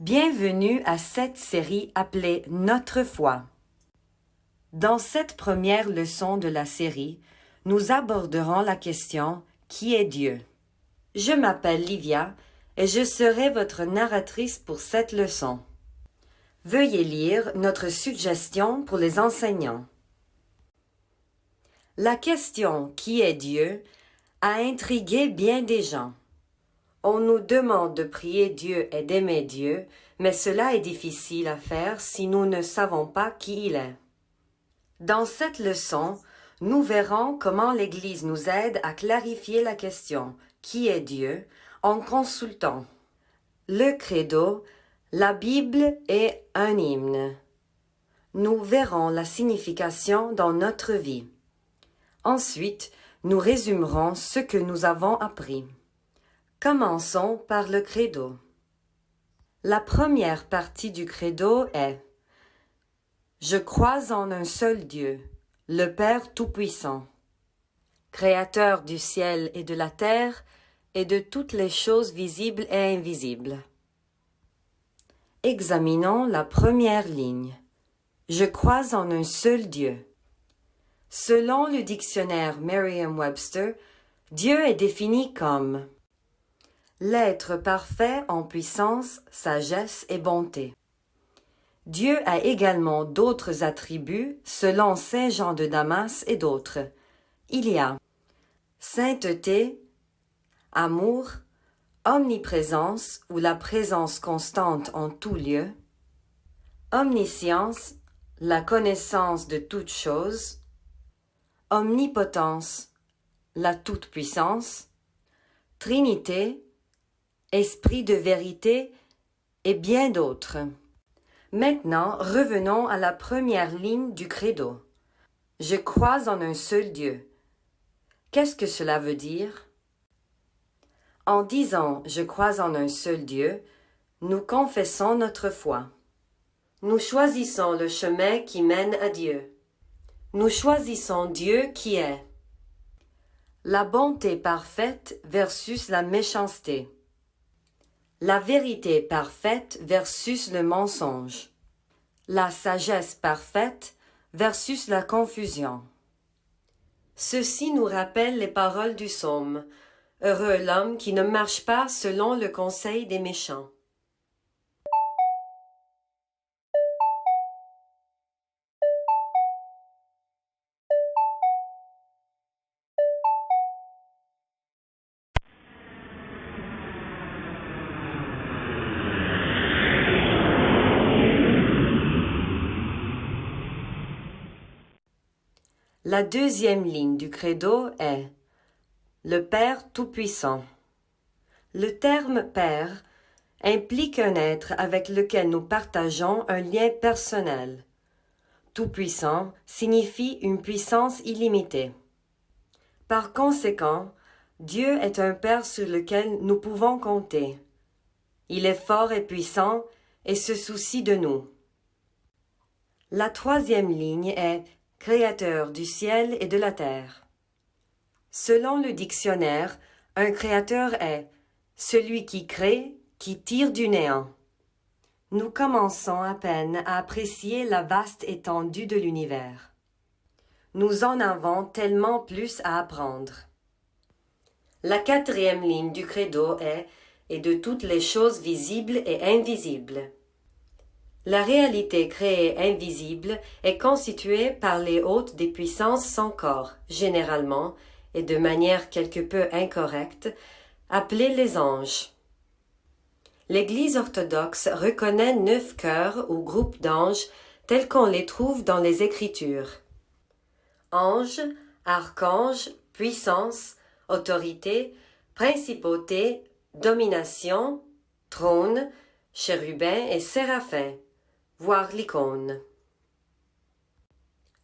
Bienvenue à cette série appelée Notre foi. Dans cette première leçon de la série, nous aborderons la question « Qui est Dieu ?» Je m'appelle Livia et je serai votre narratrice pour cette leçon. Veuillez lire notre suggestion pour les enseignants. La question « Qui est Dieu ?» a intrigué bien des gens. On nous demande de prier Dieu et d'aimer Dieu, mais cela est difficile à faire si nous ne savons pas qui il est. Dans cette leçon, nous verrons comment l'Église nous aide à clarifier la question « Qui est Dieu ?» en consultant le credo, la Bible et un hymne. Nous verrons la signification dans notre vie. Ensuite, nous résumerons ce que nous avons appris. Commençons par le credo. La première partie du credo est « Je crois en un seul Dieu, le Père Tout-Puissant, Créateur du ciel et de la terre et de toutes les choses visibles et invisibles. » Examinons la première ligne. « Je crois en un seul Dieu. » Selon le dictionnaire Merriam-Webster, Dieu est défini comme l'être parfait en puissance, sagesse et bonté. Dieu a également d'autres attributs selon Saint Jean de Damas et d'autres. Il y a sainteté, amour, omniprésence ou la présence constante en tout lieu, omniscience, la connaissance de toutes choses, omnipotence, la toute-puissance, Trinité, esprit de vérité et bien d'autres. Maintenant, revenons à la première ligne du credo. Je crois en un seul Dieu. Qu'est-ce que cela veut dire? En disant « Je crois en un seul Dieu », nous confessons notre foi. Nous choisissons le chemin qui mène à Dieu. Nous choisissons Dieu qui est la bonté parfaite versus la méchanceté, la vérité parfaite versus le mensonge, la sagesse parfaite versus la confusion. Ceci nous rappelle les paroles du psaume « Heureux l'homme qui ne marche pas selon le conseil des méchants. » La deuxième ligne du credo est le Père Tout-Puissant. Le terme Père implique un être avec lequel nous partageons un lien personnel. Tout-Puissant signifie une puissance illimitée. Par conséquent, Dieu est un Père sur lequel nous pouvons compter. Il est fort et puissant et se soucie de nous. La troisième ligne est Créateur du ciel et de la terre. Selon le dictionnaire, un créateur est celui qui crée, qui tire du néant. Nous commençons à peine à apprécier la vaste étendue de l'univers. Nous en avons tellement plus à apprendre. La quatrième ligne du credo est « et de toutes les choses visibles et invisibles ». La réalité créée invisible est constituée par les hôtes des puissances sans corps, généralement, et de manière quelque peu incorrecte, appelés les anges. L'Église orthodoxe reconnaît 9 cœurs ou groupes d'anges tels qu'on les trouve dans les Écritures. Anges, archanges, puissance, autorité, principauté, domination, trône, chérubins et séraphins. Voir l'icône.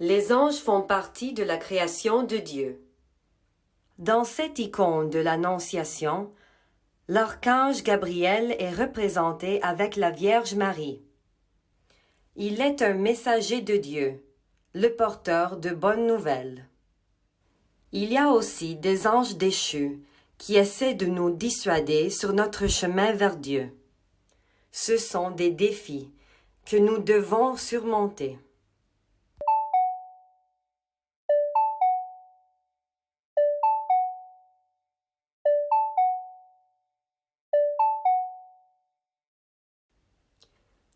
Les anges font partie de la création de Dieu. Dans cette icône de l'Annonciation, l'archange Gabriel est représenté avec la Vierge Marie. Il est un messager de Dieu, le porteur de bonnes nouvelles. Il y a aussi des anges déchus qui essaient de nous dissuader sur notre chemin vers Dieu. Ce sont des défis que nous devons surmonter.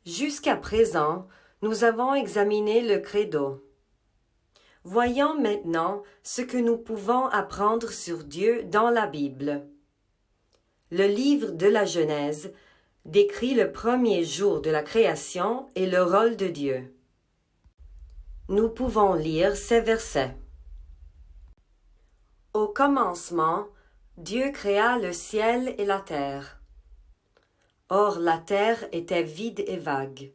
Jusqu'à présent, nous avons examiné le credo. Voyons maintenant ce que nous pouvons apprendre sur Dieu dans la Bible. Le livre de la Genèse décrit le premier jour de la création et le rôle de Dieu. Nous pouvons lire ces versets. Au commencement, Dieu créa le ciel et la terre. Or la terre était vide et vague.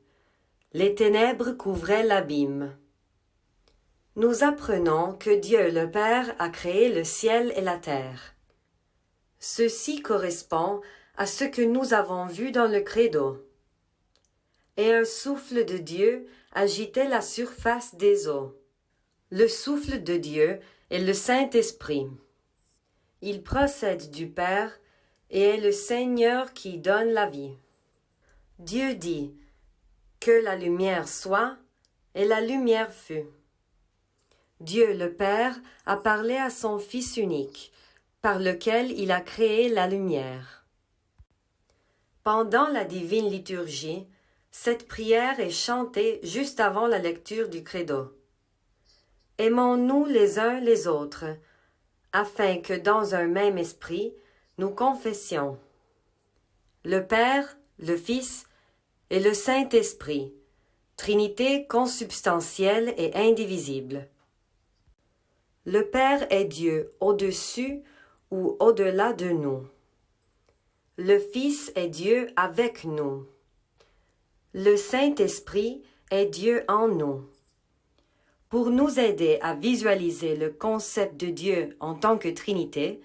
Les ténèbres couvraient l'abîme. Nous apprenons que Dieu le Père a créé le ciel et la terre. Ceci correspond à ce que nous avons vu dans le credo. Et un souffle de Dieu agitait la surface des eaux. Le souffle de Dieu est le Saint-Esprit. Il procède du Père et est le Seigneur qui donne la vie. Dieu dit « Que la lumière soit » et la lumière fut. Dieu le Père a parlé à son Fils unique, par lequel il a créé la lumière. Pendant la divine liturgie, cette prière est chantée juste avant la lecture du credo. Aimons-nous les uns les autres, afin que dans un même esprit, nous confessions. Le Père, le Fils et le Saint-Esprit, Trinité consubstantielle et indivisible. Le Père est Dieu au-dessus ou au-delà de nous. Le Fils est Dieu avec nous. Le Saint-Esprit est Dieu en nous. Pour nous aider à visualiser le concept de Dieu en tant que Trinité,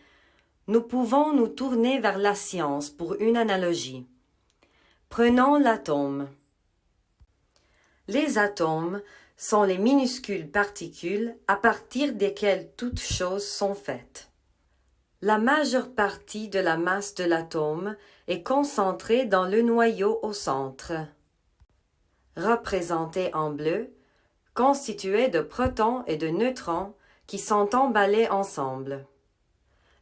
nous pouvons nous tourner vers la science pour une analogie. Prenons l'atome. Les atomes sont les minuscules particules à partir desquelles toutes choses sont faites. La majeure partie de la masse de l'atome est concentrée dans le noyau au centre. Représenté en bleu, constitué de protons et de neutrons qui sont emballés ensemble.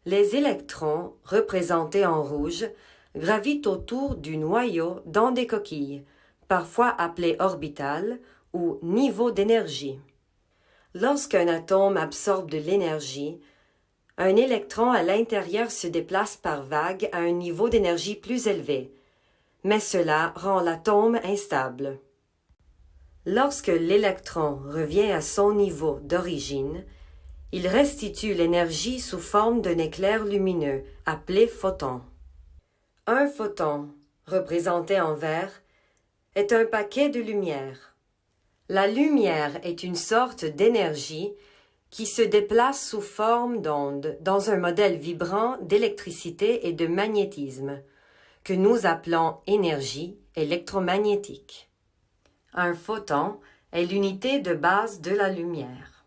Les électrons, représentés en rouge, gravitent autour du noyau dans des coquilles, parfois appelées orbitales ou niveaux d'énergie. Lorsqu'un atome absorbe de l'énergie, un électron à l'intérieur se déplace par vague à un niveau d'énergie plus élevé, mais cela rend l'atome instable. Lorsque l'électron revient à son niveau d'origine, il restitue l'énergie sous forme d'un éclair lumineux appelé photon. Un photon, représenté en vert, est un paquet de lumière. La lumière est une sorte d'énergie qui se déplace sous forme d'onde dans un modèle vibrant d'électricité et de magnétisme, que nous appelons énergie électromagnétique. Un photon est l'unité de base de la lumière.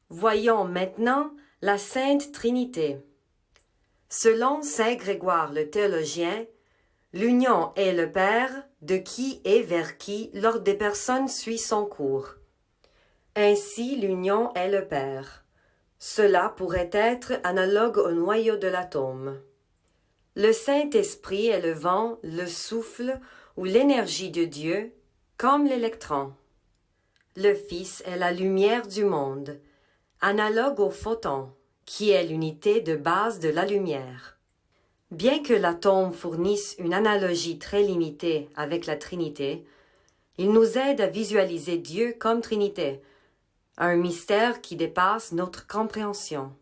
Voyons maintenant la Sainte Trinité. Selon saint Grégoire le théologien, l'union est le Père de qui et vers qui l'ordre des personnes suit son cours. Ainsi l'union est le Père. Cela pourrait être analogue au noyau de l'atome. Le Saint-Esprit est le vent, le souffle ou l'énergie de Dieu, comme l'électron. Le Fils est la lumière du monde, analogue au photon, qui est l'unité de base de la lumière. Bien que l'atome fournisse une analogie très limitée avec la Trinité, il nous aide à visualiser Dieu comme Trinité, un mystère qui dépasse notre compréhension.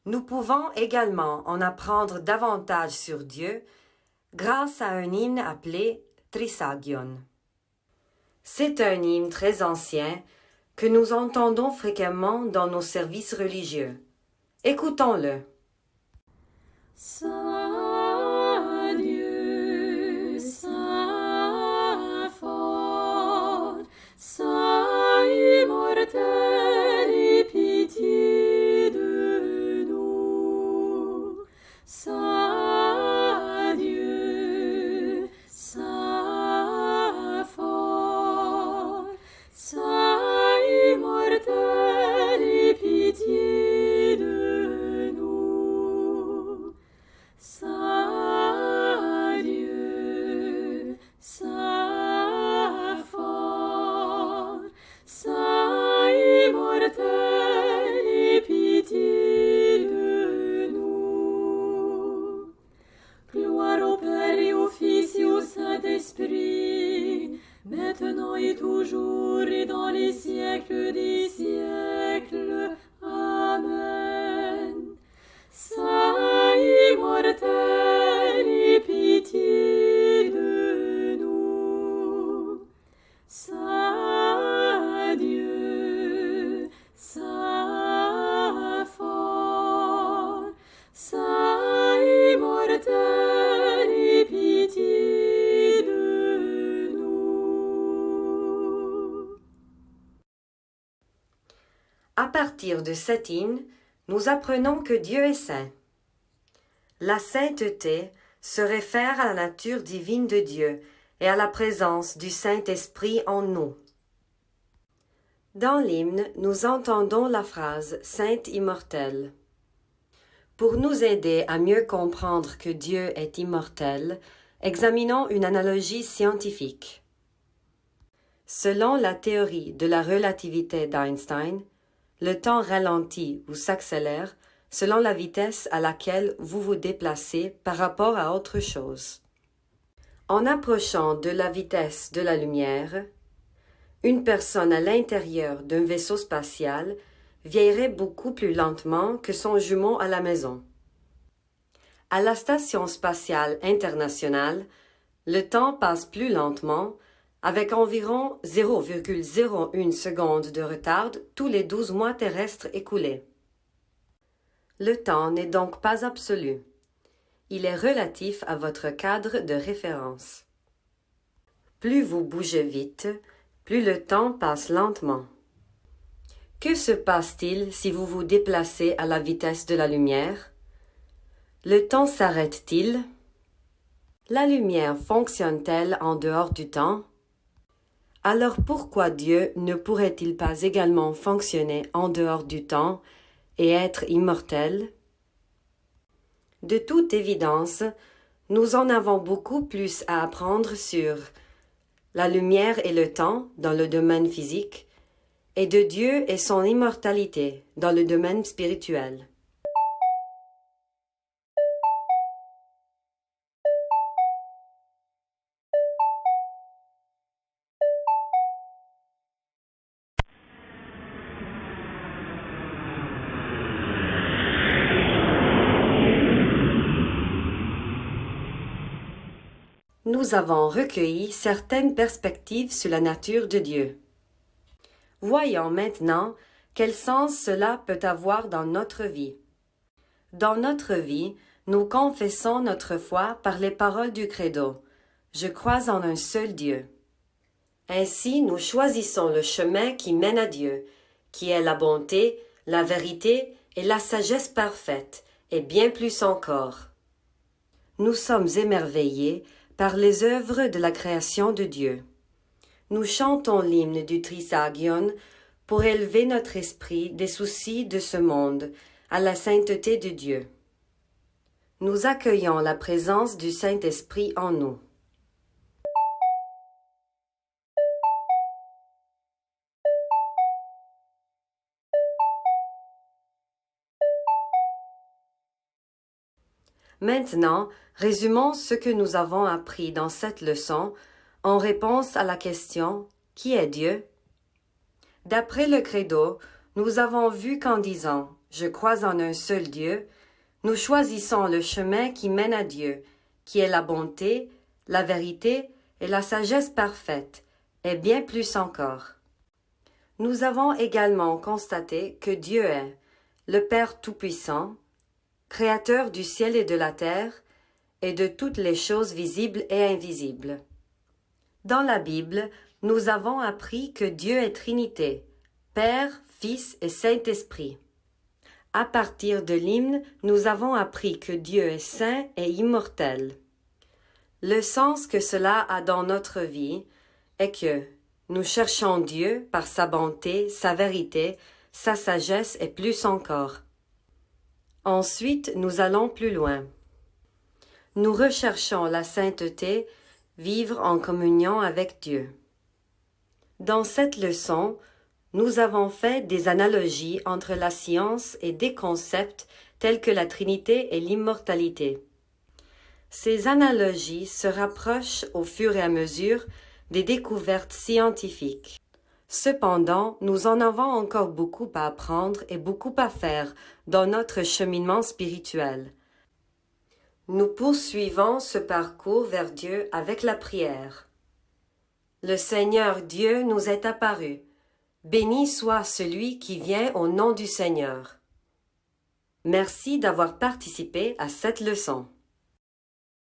Nous pouvons également en apprendre davantage sur Dieu grâce à un hymne appelé Trisagion. C'est un hymne très ancien que nous entendons fréquemment dans nos services religieux. Écoutons-le. Saint Dieu, Saint fort, Saint immortel, aie pitié de nous. Saint Dieu, Saint fort, Saint immortel, aie pitié de nous. Saint Dieu, Saint fort, Saint immortel, aie pitié de nous. Gloire au Père et au Fils et au Saint-Esprit, maintenant et toujours et dans les siècles des siècles. Amen. Saint immortel, aie pitié de nous. Saint Dieu, Saint fort, Saint immortel, aie pitié de nous. À partir de cet hymne, nous apprenons que Dieu est saint. La sainteté se réfère à la nature divine de Dieu et à la présence du Saint-Esprit en nous. Dans l'hymne, nous entendons la phrase « Sainte immortelle ». Pour nous aider à mieux comprendre que Dieu est immortel, examinons une analogie scientifique. Selon la théorie de la relativité d'Einstein, le temps ralentit ou s'accélère selon la vitesse à laquelle vous vous déplacez par rapport à autre chose. En approchant de la vitesse de la lumière, une personne à l'intérieur d'un vaisseau spatial vieillirait beaucoup plus lentement que son jumeau à la maison. À la Station spatiale internationale, le temps passe plus lentement, avec environ 0,01 seconde de retard tous les 12 mois terrestres écoulés. Le temps n'est donc pas absolu. Il est relatif à votre cadre de référence. Plus vous bougez vite, plus le temps passe lentement. Que se passe-t-il si vous vous déplacez à la vitesse de la lumière? Le temps s'arrête-t-il? La lumière fonctionne-t-elle en dehors du temps? Alors pourquoi Dieu ne pourrait-il pas également fonctionner en dehors du temps et être immortel? De toute évidence, nous en avons beaucoup plus à apprendre sur la lumière et le temps dans le domaine physique, et de Dieu et son immortalité dans le domaine spirituel. Nous avons recueilli certaines perspectives sur la nature de Dieu. Voyons maintenant quel sens cela peut avoir dans notre vie. Dans notre vie, nous confessons notre foi par les paroles du Credo. Je crois en un seul Dieu. Ainsi, nous choisissons le chemin qui mène à Dieu, qui est la bonté, la vérité et la sagesse parfaite, et bien plus encore. Nous sommes émerveillés par les œuvres de la création de Dieu. Nous chantons l'hymne du Trisagion pour élever notre esprit des soucis de ce monde à la sainteté de Dieu. Nous accueillons la présence du Saint-Esprit en nous. Maintenant, résumons ce que nous avons appris dans cette leçon en réponse à la question « Qui est Dieu ?» D'après le Credo, nous avons vu qu'en disant « Je crois en un seul Dieu », nous choisissons le chemin qui mène à Dieu, qui est la bonté, la vérité et la sagesse parfaite, et bien plus encore. Nous avons également constaté que Dieu est le Père Tout-Puissant, Créateur du ciel et de la terre, et de toutes les choses visibles et invisibles. Dans la Bible, nous avons appris que Dieu est Trinité, Père, Fils et Saint-Esprit. À partir de l'hymne, nous avons appris que Dieu est saint et immortel. Le sens que cela a dans notre vie est que nous cherchons Dieu par sa bonté, sa vérité, sa sagesse et plus encore. Ensuite, nous allons plus loin. Nous recherchons la sainteté, vivre en communion avec Dieu. Dans cette leçon, nous avons fait des analogies entre la science et des concepts tels que la Trinité et l'immortalité. Ces analogies se rapprochent au fur et à mesure des découvertes scientifiques. Cependant, nous en avons encore beaucoup à apprendre et beaucoup à faire dans notre cheminement spirituel. Nous poursuivons ce parcours vers Dieu avec la prière. Le Seigneur Dieu nous est apparu. Béni soit celui qui vient au nom du Seigneur. Merci d'avoir participé à cette leçon.